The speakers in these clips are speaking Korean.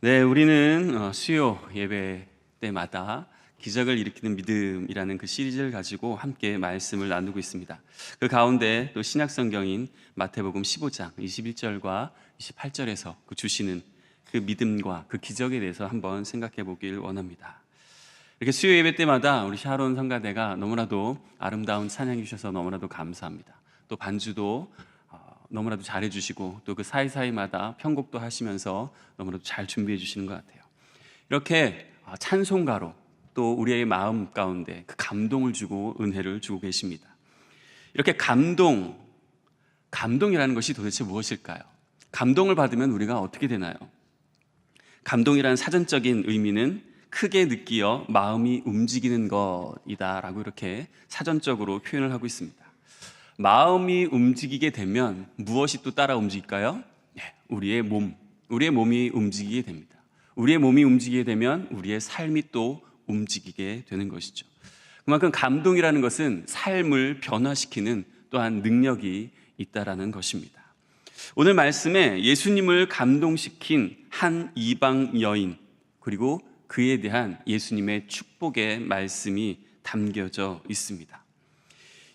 네, 우리는 수요 예배 때마다 기적을 일으키는 믿음이라는 그 시리즈를 가지고 함께 말씀을 나누고 있습니다. 그 가운데 또 신약 성경인 마태복음 15장 21절과 28절에서 그 주시는 그 믿음과 그 기적에 대해서 한번 생각해 보길 원합니다. 이렇게 수요 예배 때마다 우리 샤론 성가대가 너무나도 아름다운 찬양해 주셔서 너무나도 감사합니다. 또 반주도 너무나도 잘해주시고 또 그 사이사이마다 편곡도 하시면서 너무나도 잘 준비해 주시는 것 같아요. 이렇게 찬송가로 또 우리의 마음 가운데 그 감동을 주고 은혜를 주고 계십니다. 이렇게 감동이라는 것이 도대체 무엇일까요? 감동을 받으면 우리가 어떻게 되나요? 감동이라는 사전적인 의미는 크게 느끼어 마음이 움직이는 것이다라고 이렇게 사전적으로 표현을 하고 있습니다. 마음이 움직이게 되면 무엇이 또 따라 움직일까요? 우리의 몸이 움직이게 됩니다. 우리의 몸이 움직이게 되면 우리의 삶이 또 움직이게 되는 것이죠. 그만큼 감동이라는 것은 삶을 변화시키는 또한 능력이 있다라는 것입니다. 오늘 말씀에 예수님을 감동시킨 한 이방 여인 그리고 그에 대한 예수님의 축복의 말씀이 담겨져 있습니다.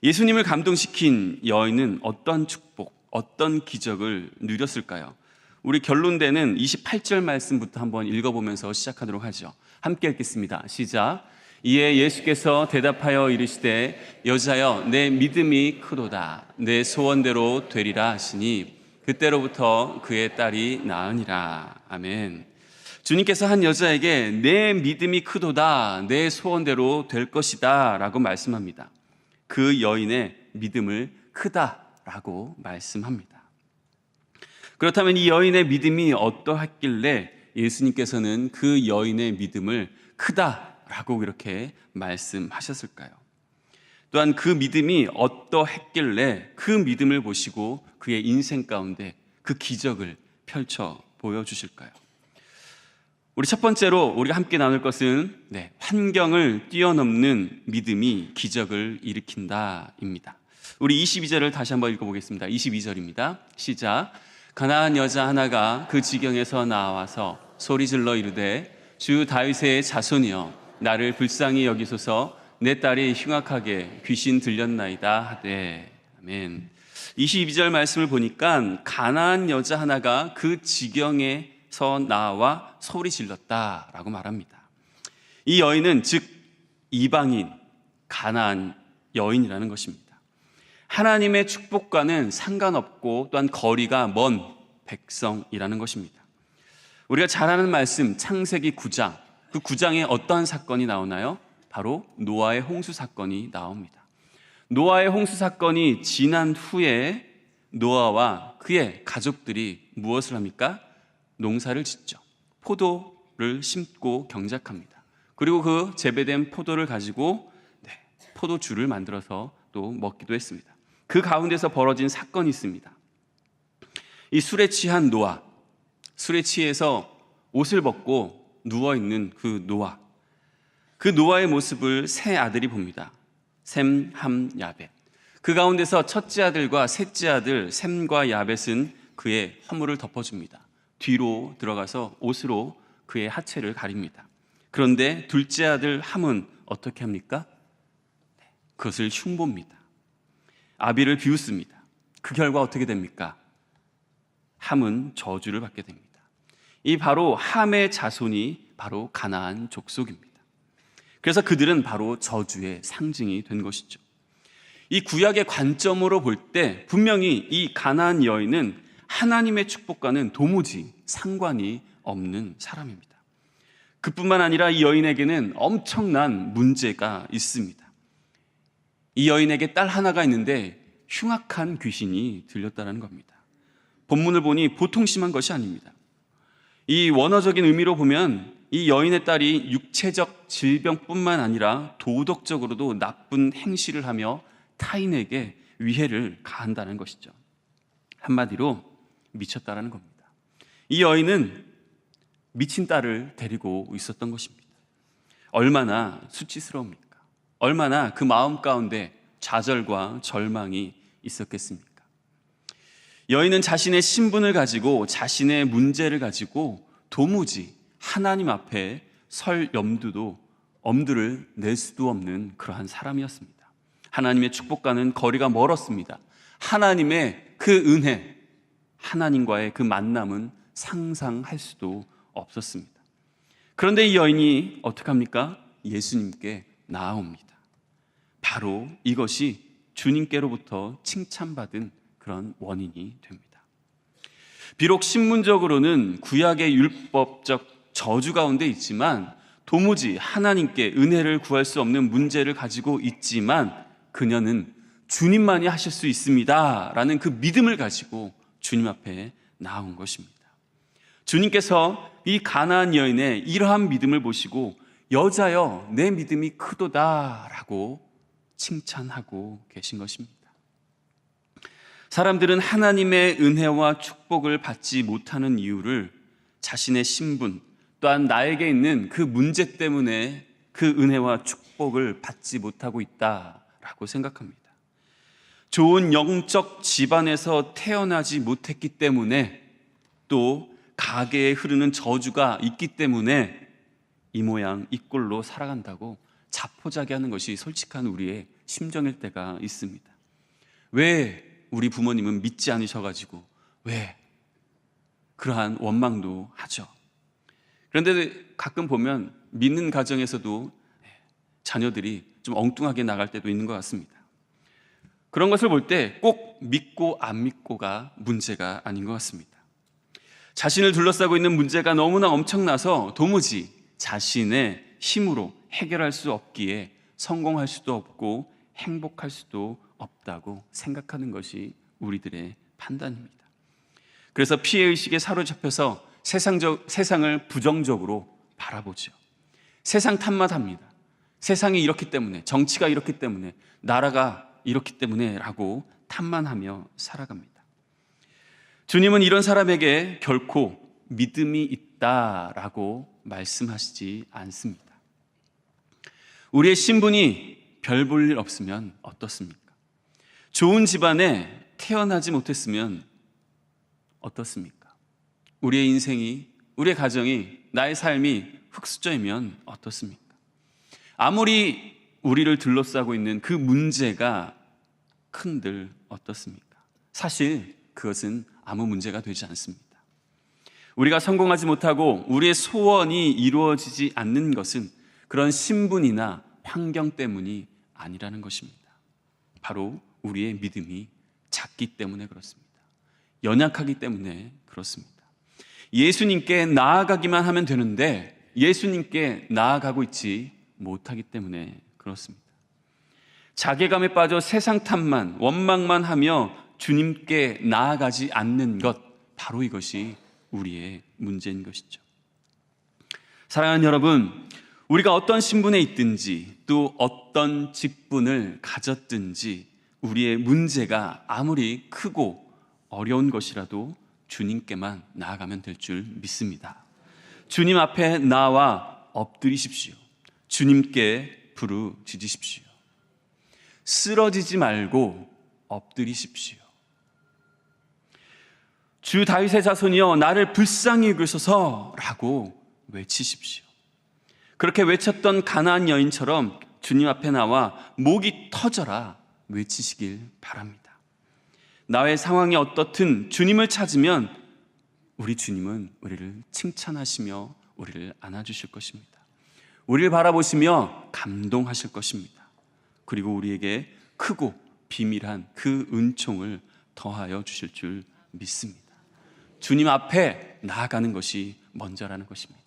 예수님을 감동시킨 여인은 어떤 축복, 어떤 기적을 누렸을까요? 우리 결론되는 28절 말씀부터 한번 읽어보면서 시작하도록 하죠. 함께 읽겠습니다. 시작. 이에 예수께서 대답하여 이르시되 여자여 내 믿음이 크도다. 내 소원대로 되리라 하시니 그때로부터 그의 딸이 나으니라. 아멘. 주님께서 한 여자에게 내 믿음이 크도다. 내 소원대로 될 것이다 라고 말씀합니다. 그 여인의 믿음을 크다라고 말씀합니다. 그렇다면 이 여인의 믿음이 어떠했길래 예수님께서는 그 여인의 믿음을 크다라고 이렇게 말씀하셨을까요? 또한 그 믿음이 어떠했길래 그 믿음을 보시고 그의 인생 가운데 그 기적을 펼쳐 보여주실까요? 우리 첫 번째로 우리가 함께 나눌 것은 환경을 뛰어넘는 믿음이 기적을 일으킨다입니다. 우리 22절을 다시 한번 읽어보겠습니다. 22절입니다. 시작. 가나안 여자 하나가 그 지경에서 나와서 소리질러 이르되 주 다윗의 자손이여 나를 불쌍히 여기소서 내 딸이 흉악하게 귀신 들렸나이다 하되. 아멘. 22절 말씀을 보니까 가나안 여자 하나가 그 지경에 나와 소리 질렀다라고 말합니다. 이 여인은 즉 이방인 가나안 여인이라는 것입니다. 하나님의 축복과는 상관없고 또한 거리가 먼 백성이라는 것입니다. 우리가 잘 아는 말씀 창세기 9장, 그 9장에 어떠한 사건이 나오나요? 바로 노아의 홍수 사건이 나옵니다. 노아의 홍수 사건이 지난 후에 노아와 그의 가족들이 무엇을 합니까? 농사를 짓죠. 포도를 심고 경작합니다. 그리고 그 재배된 포도를 가지고 포도주를 만들어서 또 먹기도 했습니다. 그 가운데서 벌어진 사건이 있습니다. 이 술에 취한 노아, 술에 취해서 옷을 벗고 누워있는 그 노아, 그 노아의 모습을 세 아들이 봅니다. 셈, 함, 야벳. 그 가운데서 첫째 아들과 셋째 아들 셈과 야벳은 그의 허물을 덮어줍니다. 뒤로 들어가서 옷으로 그의 하체를 가립니다. 그런데 둘째 아들 함은 어떻게 합니까? 그것을 흉보입니다. 아비를 비웃습니다. 그 결과 어떻게 됩니까? 함은 저주를 받게 됩니다. 이 바로 함의 자손이 바로 가나안 족속입니다. 그래서 그들은 바로 저주의 상징이 된 것이죠. 이 구약의 관점으로 볼 때 분명히 이 가나안 여인은 하나님의 축복과는 도무지 상관이 없는 사람입니다. 그뿐만 아니라 이 여인에게는 엄청난 문제가 있습니다. 이 여인에게 딸 하나가 있는데 흉악한 귀신이 들렸다는 겁니다. 본문을 보니 보통 심한 것이 아닙니다. 이 원어적인 의미로 보면 이 여인의 딸이 육체적 질병뿐만 아니라 도덕적으로도 나쁜 행실을 하며 타인에게 위해를 가한다는 것이죠. 한마디로 미쳤다라는 겁니다. 이 여인은 미친 딸을 데리고 있었던 것입니다. 얼마나 수치스러웁니까? 얼마나 그 마음 가운데 좌절과 절망이 있었겠습니까? 여인은 자신의 신분을 가지고 자신의 문제를 가지고 도무지 하나님 앞에 설 엄두를 낼 수도 없는 그러한 사람이었습니다. 하나님의 축복과는 거리가 멀었습니다. 하나님의 그 은혜, 하나님과의 그 만남은 상상할 수도 없었습니다. 그런데 이 여인이 어떻게 합니까? 예수님께 나아옵니다. 바로 이것이 주님께로부터 칭찬받은 그런 원인이 됩니다. 비록 신문적으로는 구약의 율법적 저주 가운데 있지만 도무지 하나님께 은혜를 구할 수 없는 문제를 가지고 있지만 그녀는 주님만이 하실 수 있습니다 라는 그 믿음을 가지고 주님 앞에 나온 것입니다. 주님께서 이 가나안 여인의 이러한 믿음을 보시고 여자여 내 믿음이 크도다 라고 칭찬하고 계신 것입니다. 사람들은 하나님의 은혜와 축복을 받지 못하는 이유를 자신의 신분 또한 나에게 있는 그 문제 때문에 그 은혜와 축복을 받지 못하고 있다라고 생각합니다. 좋은 영적 집안에서 태어나지 못했기 때문에 또 가계에 흐르는 저주가 있기 때문에 이 모양 이 꼴로 살아간다고 자포자기하는 것이 솔직한 우리의 심정일 때가 있습니다. 왜 우리 부모님은 믿지 않으셔가지고 왜 그러한 원망도 하죠. 그런데 가끔 보면 믿는 가정에서도 자녀들이 좀 엉뚱하게 나갈 때도 있는 것 같습니다. 그런 것을 볼 때 꼭 믿고 안 믿고가 문제가 아닌 것 같습니다. 자신을 둘러싸고 있는 문제가 너무나 엄청나서 도무지 자신의 힘으로 해결할 수 없기에 성공할 수도 없고 행복할 수도 없다고 생각하는 것이 우리들의 판단입니다. 그래서 피해의식에 사로잡혀서 세상을 부정적으로 바라보죠. 세상 탓마다합니다. 세상이 이렇기 때문에, 정치가 이렇기 때문에, 나라가 이렇기 때문에 라고 탓만하며 살아갑니다. 주님은 이런 사람에게 결코 믿음이 있다라고 말씀하시지 않습니다. 우리의 신분이 별 볼 일 없으면 어떻습니까? 좋은 집안에 태어나지 못했으면 어떻습니까? 우리의 인생이, 우리의 가정이, 나의 삶이 흙수저이면 어떻습니까? 아무리 우리를 둘러싸고 있는 그 문제가 큰들 어떻습니까? 사실 그것은 아무 문제가 되지 않습니다. 우리가 성공하지 못하고 우리의 소원이 이루어지지 않는 것은 그런 신분이나 환경 때문이 아니라는 것입니다. 바로 우리의 믿음이 작기 때문에 그렇습니다. 연약하기 때문에 그렇습니다. 예수님께 나아가기만 하면 되는데 예수님께 나아가고 있지 못하기 때문에 그렇습니다. 자괴감에 빠져 세상 탓만, 원망만 하며 주님께 나아가지 않는 것, 바로 이것이 우리의 문제인 것이죠. 사랑하는 여러분, 우리가 어떤 신분에 있든지 또 어떤 직분을 가졌든지 우리의 문제가 아무리 크고 어려운 것이라도 주님께만 나아가면 될 줄 믿습니다. 주님 앞에 나와 엎드리십시오. 주님께 부르짖으십시오. 쓰러지지 말고 엎드리십시오. 주 다윗의 자손이여 나를 불쌍히 여기소서라고 외치십시오. 그렇게 외쳤던 가나안 여인처럼 주님 앞에 나와 목이 터져라 외치시길 바랍니다. 나의 상황이 어떻든 주님을 찾으면 우리 주님은 우리를 칭찬하시며 우리를 안아주실 것입니다. 우리를 바라보시며 감동하실 것입니다. 그리고 우리에게 크고 비밀한 그 은총을 더하여 주실 줄 믿습니다. 주님 앞에 나아가는 것이 먼저라는 것입니다.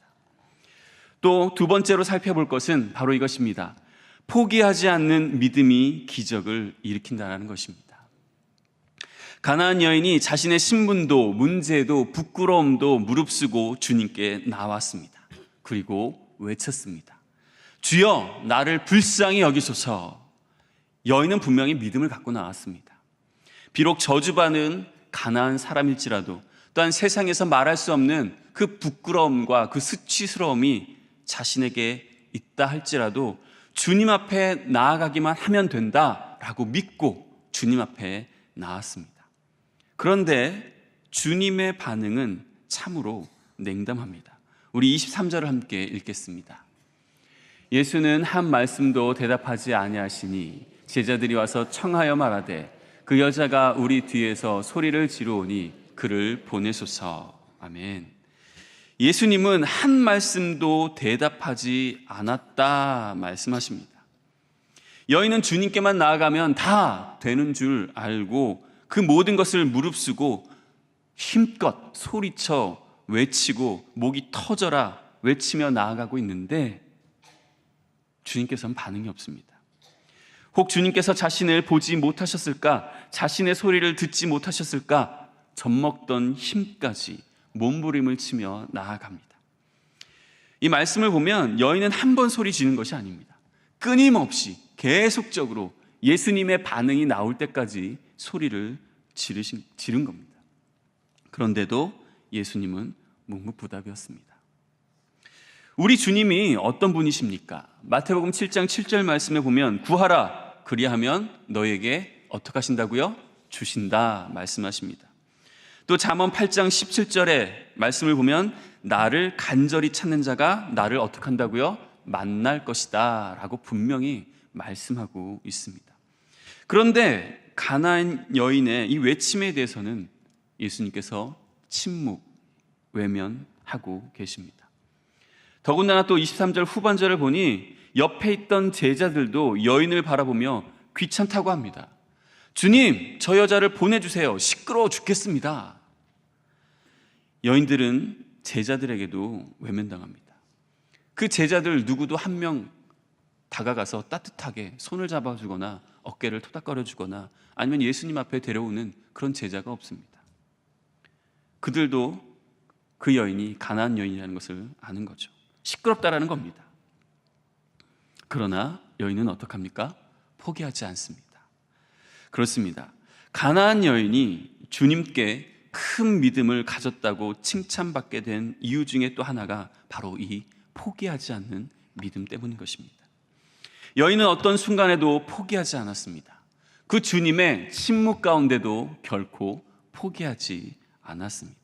또 두 번째로 살펴볼 것은 바로 이것입니다. 포기하지 않는 믿음이 기적을 일으킨다는 것입니다. 가나안 여인이 자신의 신분도 문제도 부끄러움도 무릅쓰고 주님께 나왔습니다. 그리고 외쳤습니다. 주여 나를 불쌍히 여기소서. 여인은 분명히 믿음을 갖고 나왔습니다. 비록 저주받은 가나안 사람일지라도 또한 세상에서 말할 수 없는 그 부끄러움과 그 수치스러움이 자신에게 있다 할지라도 주님 앞에 나아가기만 하면 된다라고 믿고 주님 앞에 나았습니다. 그런데 주님의 반응은 참으로 냉담합니다. 우리 23절을 함께 읽겠습니다. 예수는 한 말씀도 대답하지 아니하시니 제자들이 와서 청하여 말하되 그 여자가 우리 뒤에서 소리를 지르오니 그를 보내소서. 아멘. 예수님은 한 말씀도 대답하지 않았다 말씀하십니다. 여인은 주님께만 나아가면 다 되는 줄 알고 그 모든 것을 무릅쓰고 힘껏 소리쳐 외치고 목이 터져라 외치며 나아가고 있는데 주님께서는 반응이 없습니다. 혹 주님께서 자신을 보지 못하셨을까? 자신의 소리를 듣지 못하셨을까? 젖먹던 힘까지 몸부림을 치며 나아갑니다. 이 말씀을 보면 여인은 한 번 소리 지른 것이 아닙니다. 끊임없이 계속적으로 예수님의 반응이 나올 때까지 소리를 지른 겁니다. 그런데도 예수님은 묵묵부답이었습니다. 우리 주님이 어떤 분이십니까? 마태복음 7장 7절 말씀에 보면 구하라 그리하면 너에게 어떻게 하신다고요? 주신다 말씀하십니다. 또 잠언 8장 17절의 말씀을 보면 나를 간절히 찾는 자가 나를 어떻게 한다고요? 만날 것이다 라고 분명히 말씀하고 있습니다. 그런데 가나안 여인의 이 외침에 대해서는 예수님께서 침묵, 외면하고 계십니다. 더군다나 또 23절 후반절을 보니 옆에 있던 제자들도 여인을 바라보며 귀찮다고 합니다. 주님, 저 여자를 보내주세요. 시끄러워 죽겠습니다. 여인들은 제자들에게도 외면당합니다. 그 제자들 누구도 한 명 다가가서 따뜻하게 손을 잡아주거나 어깨를 토닥거려주거나 아니면 예수님 앞에 데려오는 그런 제자가 없습니다. 그들도 그 여인이 가나안 여인이라는 것을 아는 거죠. 시끄럽다라는 겁니다. 그러나 여인은 어떡합니까? 포기하지 않습니다. 그렇습니다. 가나안 여인이 주님께 큰 믿음을 가졌다고 칭찬받게 된 이유 중에 또 하나가 바로 이 포기하지 않는 믿음 때문인 것입니다. 여인은 어떤 순간에도 포기하지 않았습니다. 그 주님의 침묵 가운데도 결코 포기하지 않았습니다.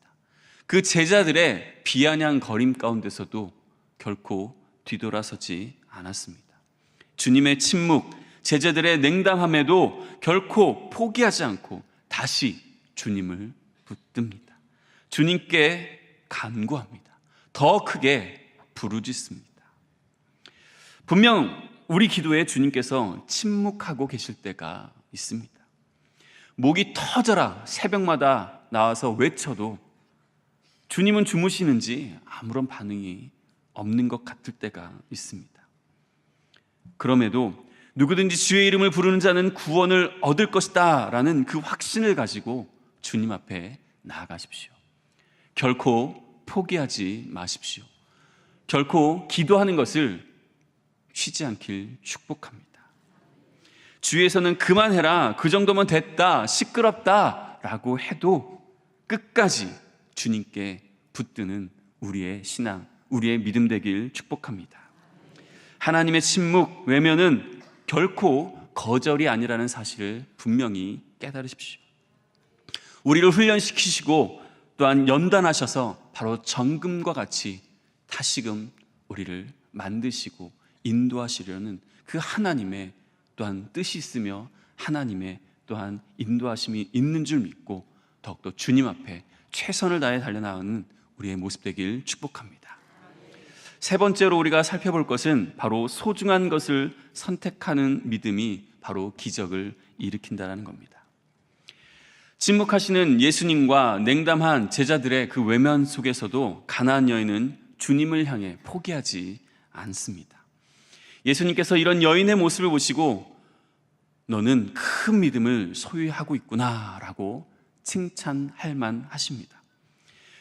그 제자들의 비아냥거림 가운데서도 결코 뒤돌아서지 않았습니다. 주님의 침묵, 제자들의 냉담함에도 결코 포기하지 않고 다시 주님을 붙듭니다. 주님께 간구합니다. 더 크게 부르짖습니다. 분명 우리 기도에 주님께서 침묵하고 계실 때가 있습니다. 목이 터져라 새벽마다 나와서 외쳐도 주님은 주무시는지 아무런 반응이 없는 것 같을 때가 있습니다. 그럼에도 누구든지 주의 이름을 부르는 자는 구원을 얻을 것이다 라는 그 확신을 가지고 주님 앞에 나아가십시오. 결코 포기하지 마십시오. 결코 기도하는 것을 쉬지 않길 축복합니다. 주위에서는 그만해라, 그 정도면 됐다, 시끄럽다 라고 해도 끝까지 주님께 붙드는 우리의 신앙, 우리의 믿음 되길 축복합니다. 하나님의 침묵, 외면은 결코 거절이 아니라는 사실을 분명히 깨달으십시오. 우리를 훈련시키시고 또한 연단하셔서 바로 정금과 같이 다시금 우리를 만드시고 인도하시려는 그 하나님의 또한 뜻이 있으며 하나님의 또한 인도하심이 있는 줄 믿고 더욱더 주님 앞에 최선을 다해 달려나가는 우리의 모습 되길 축복합니다. 세 번째로 우리가 살펴볼 것은 바로 소중한 것을 선택하는 믿음이 바로 기적을 일으킨다는 겁니다. 침묵하시는 예수님과 냉담한 제자들의 그 외면 속에서도 가나안 여인은 주님을 향해 포기하지 않습니다. 예수님께서 이런 여인의 모습을 보시고 너는 큰 믿음을 소유하고 있구나 라고 칭찬할 만하십니다.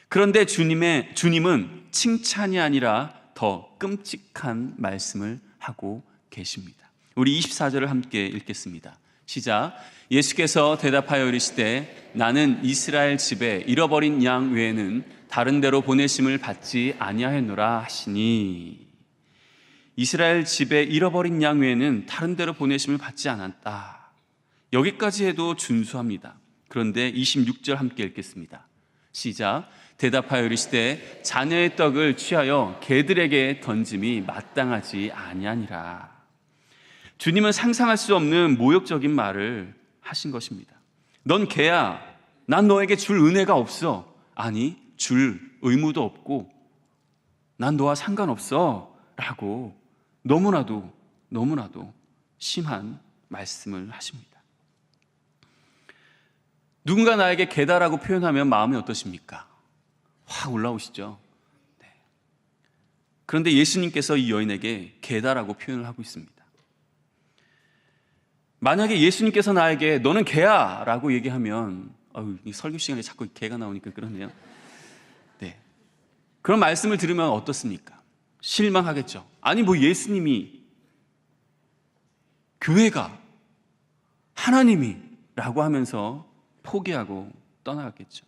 그런데 주님은 칭찬이 아니라 더 끔찍한 말씀을 하고 계십니다. 우리 24절을 함께 읽겠습니다. 시작. 예수께서 대답하여 이르시되 나는 이스라엘 집에 잃어버린 양 외에는 다른 데로 보내심을 받지 아니하였노라 하시니, 이스라엘 집에 잃어버린 양 외에는 다른 데로 보내심을 받지 않았다. 여기까지 해도 준수합니다. 그런데 26절 함께 읽겠습니다. 시작. 대답하여 이르시되 자녀의 떡을 취하여 개들에게 던짐이 마땅하지 아니하니라. 주님은 상상할 수 없는 모욕적인 말을 하신 것입니다. 넌 개야. 난 너에게 줄 은혜가 없어. 아니, 줄 의무도 없고 난 너와 상관없어 라고 너무나도 심한 말씀을 하십니다. 누군가 나에게 개다라고 표현하면 마음이 어떠십니까? 확 올라오시죠? 네. 그런데 예수님께서 이 여인에게 개다라고 표현을 하고 있습니다. 만약에 예수님께서 나에게 너는 개야 라고 얘기하면 이 설교 시간에 자꾸 개가 나오니까 그러네요. 네. 그런 말씀을 들으면 어떻습니까? 실망하겠죠. 아니 뭐 예수님이, 교회가, 하나님이 라고 하면서 포기하고 떠나갔겠죠.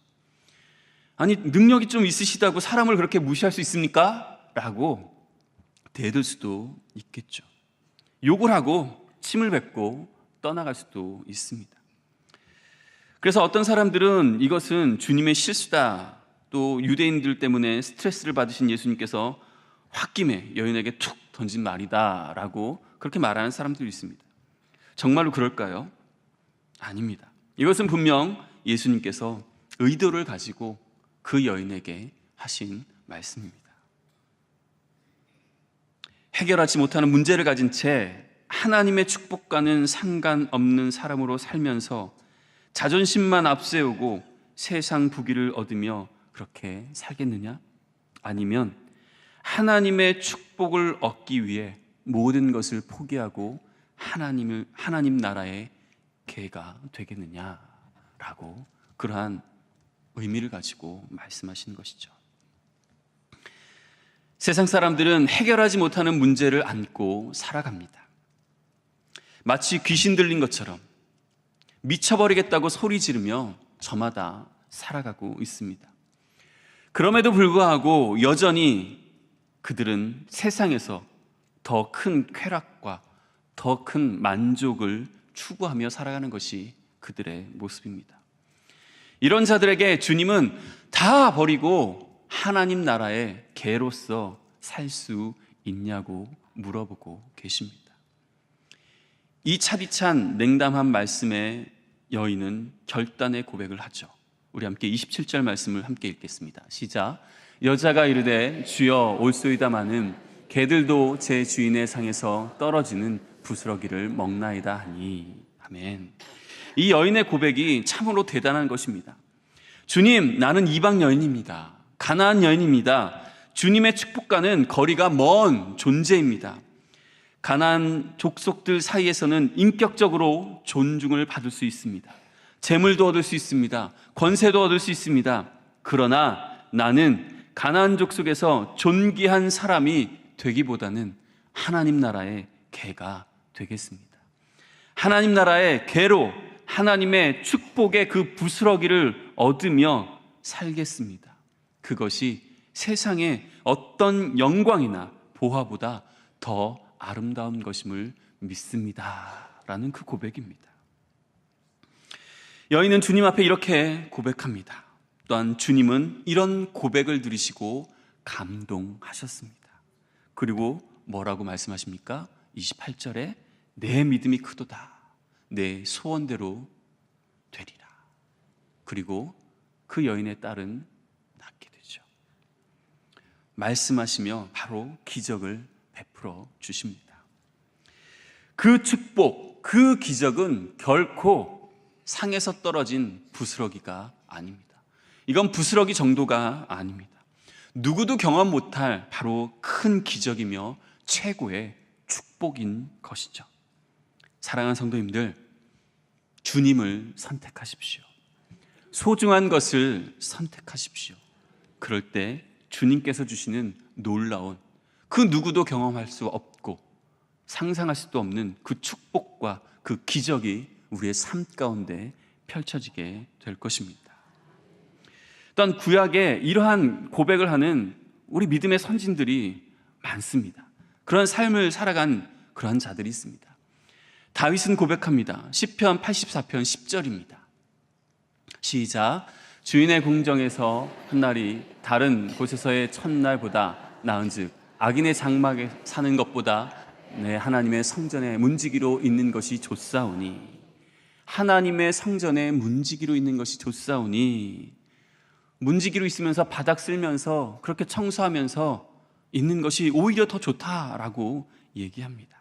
아니 능력이 좀 있으시다고 사람을 그렇게 무시할 수 있습니까? 라고 대들 수도 있겠죠. 욕을 하고 침을 뱉고 떠나갈 수도 있습니다. 그래서 어떤 사람들은 이것은 주님의 실수다, 또 유대인들 때문에 스트레스를 받으신 예수님께서 홧김에 여인에게 툭 던진 말이다 라고 그렇게 말하는 사람들이 있습니다. 정말로 그럴까요? 아닙니다. 이것은 분명 예수님께서 의도를 가지고 그 여인에게 하신 말씀입니다. 해결하지 못하는 문제를 가진 채 하나님의 축복과는 상관없는 사람으로 살면서 자존심만 앞세우고 세상 부귀를 얻으며 그렇게 살겠느냐? 아니면 하나님의 축복을 얻기 위해 모든 것을 포기하고 하나님 나라의 개가 되겠느냐라고 그러한 의미를 가지고 말씀하시는 것이죠. 세상 사람들은 해결하지 못하는 문제를 안고 살아갑니다. 마치 귀신 들린 것처럼 미쳐버리겠다고 소리 지르며 저마다 살아가고 있습니다. 그럼에도 불구하고 여전히 그들은 세상에서 더 큰 쾌락과 더 큰 만족을 추구하며 살아가는 것이 그들의 모습입니다. 이런 자들에게 주님은 다 버리고 하나님 나라의 개로서 살 수 있냐고 물어보고 계십니다. 이 차디찬 냉담한 말씀에 여인은 결단의 고백을 하죠. 우리 함께 27절 말씀을 함께 읽겠습니다. 시작. 여자가 이르되 주여 올소이다마는 개들도 제 주인의 상에서 떨어지는 부스러기를 먹나이다 하니. 아멘. 이 여인의 고백이 참으로 대단한 것입니다. 주님, 나는 이방 여인입니다. 가나안 여인입니다. 주님의 축복과는 거리가 먼 존재입니다. 가나안 족속들 사이에서는 인격적으로 존중을 받을 수 있습니다. 재물도 얻을 수 있습니다. 권세도 얻을 수 있습니다. 그러나 나는 가나안 족속에서 존귀한 사람이 되기보다는 하나님 나라의 개가 되겠습니다. 하나님 나라의 개로 하나님의 축복의 그 부스러기를 얻으며 살겠습니다. 그것이 세상의 어떤 영광이나 보화보다 더 아름다운 것임을 믿습니다 라는 그 고백입니다. 여인은 주님 앞에 이렇게 고백합니다. 또한 주님은 이런 고백을 들으시고 감동하셨습니다. 그리고 뭐라고 말씀하십니까? 28절에 내 믿음이 크도다. 내 소원대로 되리라. 그리고 그 여인의 딸은 낫게 되죠. 말씀하시며 바로 기적을 베풀어 주십니다. 그 축복, 그 기적은 결코 상에서 떨어진 부스러기가 아닙니다. 이건 부스러기 정도가 아닙니다. 누구도 경험 못할 바로 큰 기적이며 최고의 축복인 것이죠. 사랑하는 성도님들, 주님을 선택하십시오. 소중한 것을 선택하십시오. 그럴 때 주님께서 주시는 놀라운, 그 누구도 경험할 수 없고 상상할 수도 없는 그 축복과 그 기적이 우리의 삶 가운데 펼쳐지게 될 것입니다. 또한 구약에 이러한 고백을 하는 우리 믿음의 선진들이 많습니다. 그런 삶을 살아간 그러한 자들이 있습니다. 다윗은 고백합니다. 시편 84편 10절입니다. 시작. 주인의 궁정에서 한 날이 다른 곳에서의 첫날보다 나은즉 악인의 장막에 사는 것보다 내 하나님의 성전에 문지기로 있는 것이 좋사오니, 하나님의 성전에 문지기로 있는 것이 좋사오니, 문지기로 있으면서 바닥 쓸면서 그렇게 청소하면서 있는 것이 오히려 더 좋다라고 얘기합니다.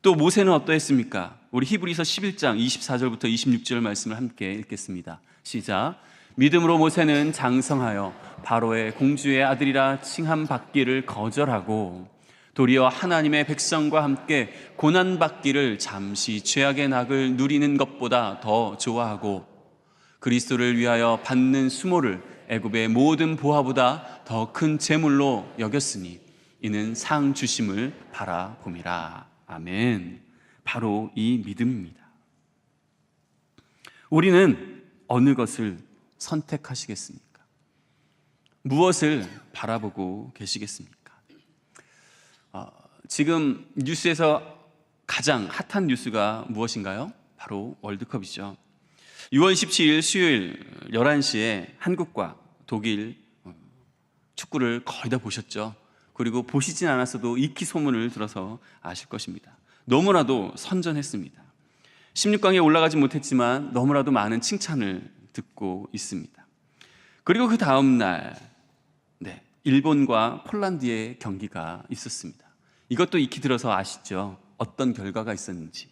또 모세는 어떠했습니까? 우리 히브리서 11장 24절부터 26절 말씀을 함께 읽겠습니다. 시작. 믿음으로 모세는 장성하여 바로의 공주의 아들이라 칭함받기를 거절하고 도리어 하나님의 백성과 함께 고난받기를 잠시 죄악의 낙을 누리는 것보다 더 좋아하고 그리스도를 위하여 받는 수모를 애굽의 모든 보화보다 더 큰 재물로 여겼으니 이는 상 주심을 바라봄이라. 아멘. 바로 이 믿음입니다. 우리는 어느 것을 선택하시겠습니까? 무엇을 바라보고 계시겠습니까? 지금 뉴스에서 가장 핫한 뉴스가 무엇인가요? 바로 월드컵이죠. 6월 17일 수요일 11시에 한국과 독일 축구를 거의 다 보셨죠. 그리고 보시진 않았어도 익히 소문을 들어서 아실 것입니다. 너무나도 선전했습니다. 16강에 올라가지 못했지만 너무나도 많은 칭찬을 듣고 있습니다. 그리고 그 다음 날 일본과 폴란드의 경기가 있었습니다. 이것도 익히 들어서 아시죠? 어떤 결과가 있었는지.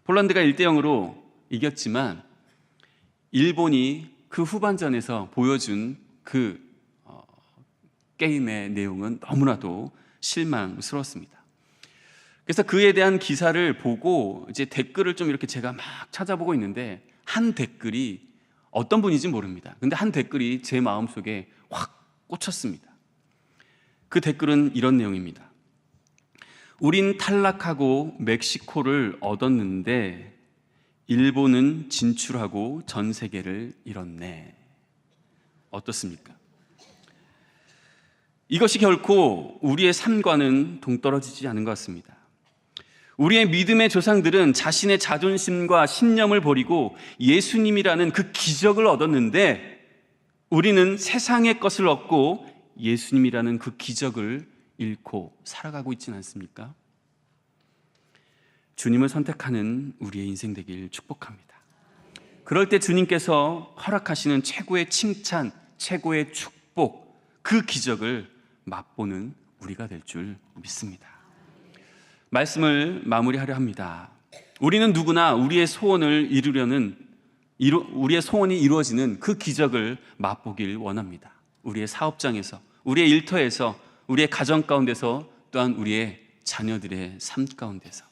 폴란드가 1대0으로 이겼지만 일본이 그 후반전에서 보여준 그 게임의 내용은 너무나도 실망스러웠습니다. 그래서 그에 대한 기사를 보고 이제 댓글을 좀 이렇게 제가 막 찾아보고 있는데 한 댓글이 어떤 분인지 모릅니다. 근데 한 댓글이 제 마음속에 확 꽂혔습니다. 그 댓글은 이런 내용입니다. 우린 탈락하고 멕시코를 얻었는데 일본은 진출하고 전 세계를 잃었네. 어떻습니까? 이것이 결코 우리의 삶과는 동떨어지지 않은 것 같습니다. 우리의 믿음의 조상들은 자신의 자존심과 신념을 버리고 예수님이라는 그 기적을 얻었는데 우리는 세상의 것을 얻고 예수님이라는 그 기적을 잃고 살아가고 있지는 않습니까? 주님을 선택하는 우리의 인생 되길 축복합니다. 그럴 때 주님께서 허락하시는 최고의 칭찬, 최고의 축복, 그 기적을 맛보는 우리가 될 줄 믿습니다. 말씀을 마무리하려 합니다. 우리는 누구나 우리의 소원이 이루어지는 그 기적을 맛보길 원합니다. 우리의 사업장에서, 우리의 일터에서, 우리의 가정 가운데서, 또한 우리의 자녀들의 삶 가운데서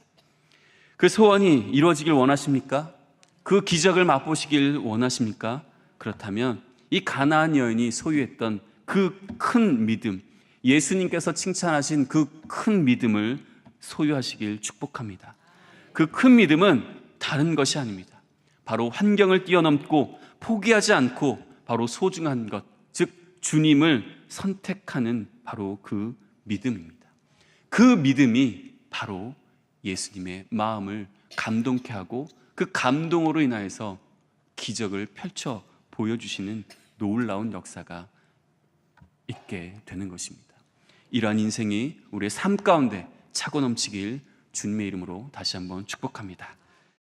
그 소원이 이루어지길 원하십니까? 그 기적을 맛보시길 원하십니까? 그렇다면 이 가나안 여인이 소유했던 그 큰 믿음, 예수님께서 칭찬하신 그 큰 믿음을 소유하시길 축복합니다. 그 큰 믿음은 다른 것이 아닙니다. 바로 환경을 뛰어넘고 포기하지 않고 바로 소중한 것, 즉 주님을 선택하는 바로 그 믿음입니다. 그 믿음이 바로 예수님의 마음을 감동케 하고 그 감동으로 인하여서 기적을 펼쳐 보여주시는 놀라운 역사가 있게 되는 것입니다. 이러한 인생이 우리의 삶 가운데 차고 넘치길 주님의 이름으로 다시 한번 축복합니다.